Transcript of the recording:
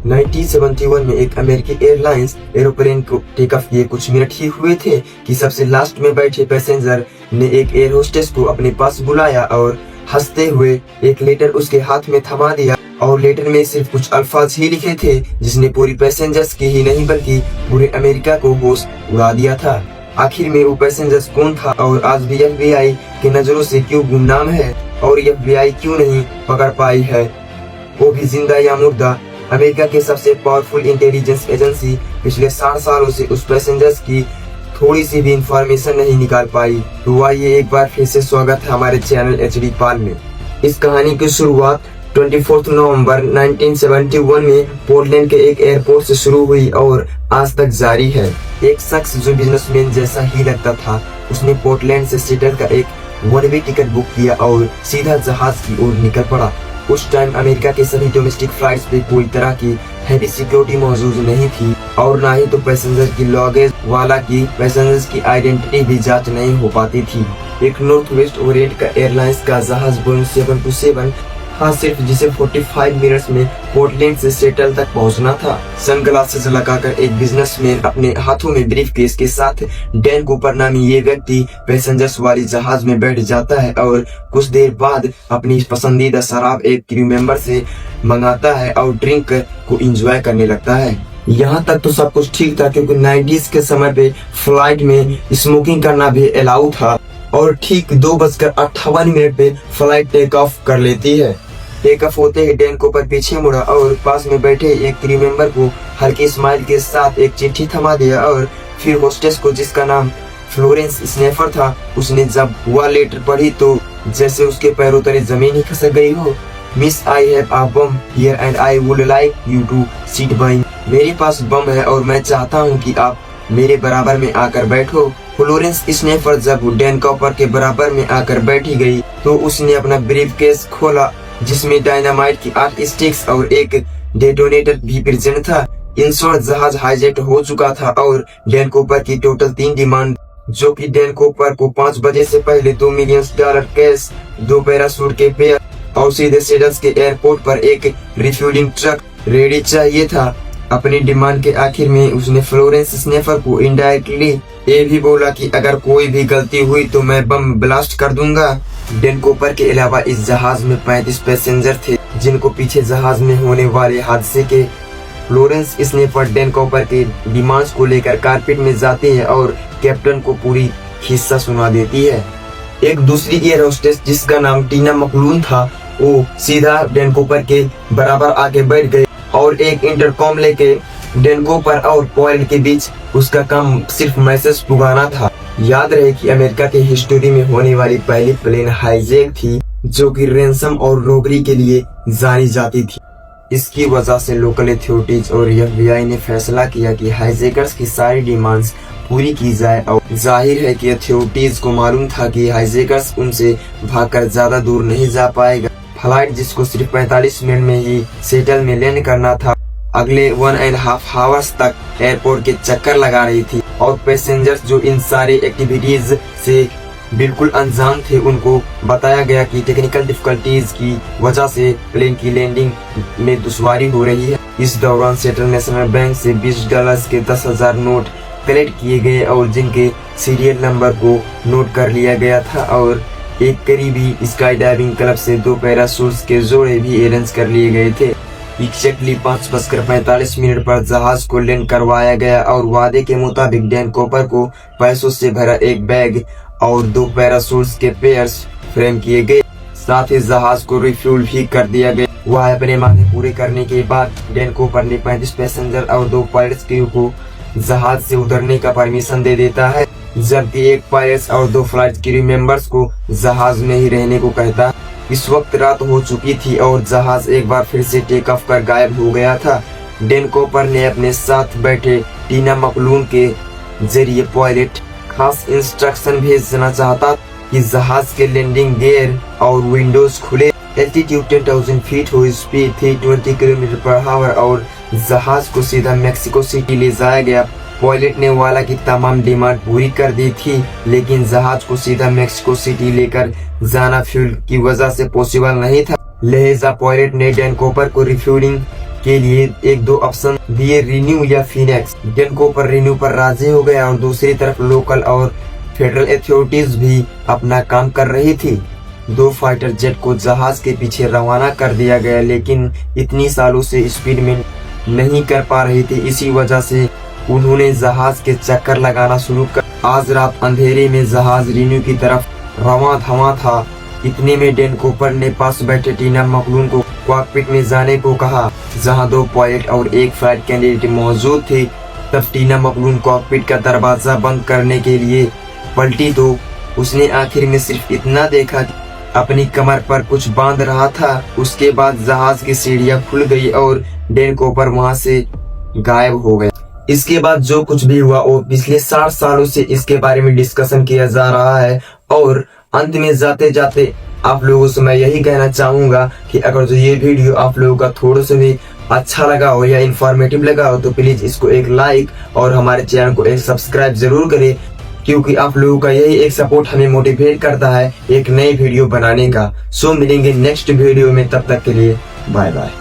1971 में एक अमेरिकी एयरलाइंस एरोप्लेन को टेक ऑफ किए कुछ मिनट ही हुए थे कि सबसे लास्ट में बैठे पैसेंजर ने एक एयर होस्टेस को अपने पास बुलाया और हंसते हुए एक लेटर उसके हाथ में थमा दिया और लेटर में सिर्फ कुछ अल्फाज ही लिखे थे जिसने पूरी पैसेंजर्स की ही नहीं बल्कि पूरे अमेरिका को होश उड़ा दिया था। आखिर में वो पैसेंजर्स कौन था और आज भी FBI की नजरों से क्यों गुमनाम है और FBI क्यों नहीं पकड़ पाई है, वो भी जिंदा या मुर्दा। अमेरिका के सबसे पावरफुल इंटेलिजेंस एजेंसी पिछले 60 सालों से उस पैसेंजर्स की थोड़ी सी भी इंफॉर्मेशन नहीं निकाल पाई। तो आइए एक बार फिर से स्वागत है हमारे चैनल HD पाल में। इस कहानी की शुरुआत 24 नवंबर 1971 में पोर्टलैंड के एक एयरपोर्ट से शुरू हुई और आज तक जारी है। एक शख्स जो बिजनेसमैन जैसा ही लगता था, उसने पोर्टलैंड से सिएटल का एक वन वे टिकट बुक किया और सीधा जहाज की ओर निकल पड़ा। उस टाइम अमेरिका के सभी डोमेस्टिक फ्लाइट्स पे कोई तरह की हैवी सिक्योरिटी मौजूद नहीं थी और ना ही तो पैसेंजर की लगेज वाला की पैसेंजर्स की आइडेंटिटी भी जांच नहीं हो पाती थी। एक नॉर्थ वेस्ट ओरिएंट का एयरलाइंस का जहाज बोइंग 727 सिर्फ जिसे 45 मिनट्स में पोर्टलैंड से सिएटल तक पहुंचना था। सनग्लासेस लगाकर एक बिजनेसमैन अपने हाथों में ब्रीफकेस के साथ डैन कूपर नामी ये व्यक्ति पैसेंजर्स वाली जहाज में बैठ जाता है और कुछ देर बाद अपनी पसंदीदा शराब एक क्रू मेंबर से मंगाता है और ड्रिंक को एंजॉय करने लगता है। यहाँ तक तो सब कुछ ठीक था क्योंकि 90s के समय पे फ्लाइट में स्मोकिंग करना भी अलाउ था और ठीक 2:58 पे फ्लाइट टेक ऑफ कर लेती है। टेक ऑफ होते ही डैन कूपर पीछे मुड़ा और पास में बैठे एक क्रू मेंबर को हल्की स्माइल के साथ एक चिट्ठी थमा दिया और फिर होस्टेस को, जिसका नाम फ्लोरेंस स्नेफर था, उसने जब वह लेटर पढ़ी तो जैसे उसके पैरों तले जमीन ही खसक गई हो। Miss, I have a bomb here and I would like you to seat by me. मेरे पास बम है और मैं चाहता हूँ कि आप मेरे बराबर में आकर बैठो। फ्लोरेंस स्नेफर जब डैन कूपर के बराबर में आकर बैठी गई तो उसने अपना ब्रीफकेस खोला जिसमें डायनामाइट की 8 स्टिक्स और एक डेटोनेटर भी प्रेजेंट था। इन शॉर्ट जहाज हाईजैक हो चुका था और डैन कूपर की टोटल 3 डिमांड, जो कि डैन कूपर को 5 बजे से पहले $2 मिलियन कैश, 2 पैराशूट के पेयर और सीधे सिएटल के एयरपोर्ट पर एक रिफ्यूलिंग ट्रक रेडी चाहिए था। अपनी डिमांड के आखिर में उसने फ्लोरेंस स्नेफर को इनडायरेक्टली ये भी बोला कि अगर कोई भी गलती हुई तो मैं बम ब्लास्ट कर दूंगा। डैन कूपर के अलावा इस जहाज में 35 पैसेंजर थे जिनको पीछे जहाज में होने वाले हादसे के फ्लोरेंस स्नेफर डैन कूपर के डिमांड्स को लेकर कारपेट में जाती है और कैप्टन को पूरी हिस्सा सुना देती है। एक दूसरी एयर होस्टेस जिसका नाम टीना मकलून था, वो सीधा डैन कूपर के बराबर आके बैठ गई और एक इंटरकॉम लेके डैन कूपर और पॉइल के बीच उसका काम सिर्फ मैसेज पुगाना था। याद रहे कि अमेरिका की हिस्ट्री में होने वाली पहली प्लेन हाईजैक थी जो कि रैंसम और रोबरी के लिए जानी जाती थी। इसकी वजह से लोकल अथॉरिटीज और FBI ने फैसला किया कि हाईजैकर्स की सारी डिमांड्स पूरी की जाए और जाहिर है कि अथॉरिटीज को मालूम था कि हाईजैकर्स उनसे भागकर ज्यादा दूर नहीं जा पाएगा। फ्लाइट जिसको सिर्फ 45 मिनट में ही सिएटल में लैंड करना था, अगले 1.5 आवर्स तक एयरपोर्ट के चक्कर लगा रही थी और पैसेंजर्स जो इन सारी एक्टिविटीज से बिल्कुल अनजान थे उनको बताया गया कि टेक्निकल डिफिकल्टीज की वजह से प्लेन की लैंडिंग में दुश्वारी हो रही है। इस दौरान सिएटल नेशनल बैंक से $20 के 10,000 नोट कलेक्ट किए गए और जिनके सीरियल नंबर को नोट कर लिया गया था और एक करीबी स्काई डाइविंग क्लब से 2 पैराशूट्स के जोड़े भी अरेंज कर लिए गए थे। एग्जैक्टली 5:45 पर जहाज को लैंड करवाया गया और वादे के मुताबिक डैन कूपर को पैसों से भरा एक बैग और 2 पैराशूट्स के पेयर्स फ्रेम किए गए। साथ ही जहाज को रिफ्यूल भी कर दिया गया। वह अपने मांगे पूरे करने के बाद डैन कूपर ने 35 पैसेंजर और 2 पायलट्स क्रू को जहाज से उतरने का परमिशन दे देता है, जबकि एक पायलट और 2 फ्लाइट क्रू मेंबर्स को जहाज में ही रहने को कहता है। इस वक्त रात हो चुकी थी और जहाज एक बार फिर से टेक ऑफ कर गायब हो गया था। डैन कूपर ने अपने साथ बैठे टीना मकलून के जरिए पायलट खास इंस्ट्रक्शन भेजना चाहता कि जहाज के लैंडिंग गियर और विंडोज खुले, एल्टीट्यूड 10,000 फीट हो, स्पीड 320 किलोमीटर/आवर और जहाज को सीधा मैक्सिको सिटी ले जाया गया। पायलट ने वाला की तमाम डिमांड पूरी कर दी थी, लेकिन जहाज को सीधा मैक्सिको सिटी लेकर जाना फ्यूल की वजह से पॉसिबल नहीं था। लिहाजा पायलट ने डैन कूपर को रिफ्यूलिंग के लिए एक दो ऑप्शन दिए, रिन्यू या फिनिक्स। डेनको पर रिन्यू पर राजी हो गया और दूसरी तरफ लोकल और फेडरल अथॉरिटीज भी अपना काम कर रही थी। 2 फाइटर जेट को जहाज के पीछे रवाना कर दिया गया, लेकिन इतनी सालों से स्पीड में नहीं कर पा रही थी। इसी वजह से उन्होंने जहाज के चक्कर लगाना शुरू कर। आज रात अंधेरे में जहाज रिन्यू की तरफ रवां धवा था। इतने में डेनकोपर ने पास बैठे टीना मकलून को कॉकपिट में जाने को कहा, जहां 2 पायलट और एक फ्लाइट कैंडिडेट मौजूद थे। तब टीना मकलून कॉकपिट का दरवाजा बंद करने के लिए पलटी तो उसने आखिर में सिर्फ इतना देखा कि अपनी कमर पर कुछ बांध रहा था। उसके बाद जहाज की सीढ़ियां खुल गई और डेनकोपर वहां से गायब हो गया। इसके बाद जो कुछ भी हुआ वो पिछले 60 सालों से इसके बारे में डिस्कशन किया जा रहा है। और अंत में जाते जाते आप लोगों से मैं यही कहना चाहूंगा कि अगर जो ये वीडियो आप लोगों का थोड़ा सा भी अच्छा लगा हो या इंफॉर्मेटिव लगा हो तो प्लीज इसको एक लाइक और हमारे चैनल को एक सब्सक्राइब जरूर करें, क्योंकि आप लोगों का यही एक सपोर्ट हमें मोटिवेट करता है एक नई वीडियो बनाने का। सो मिलेंगे नेक्स्ट वीडियो में, तब तक के लिए बाय बाय।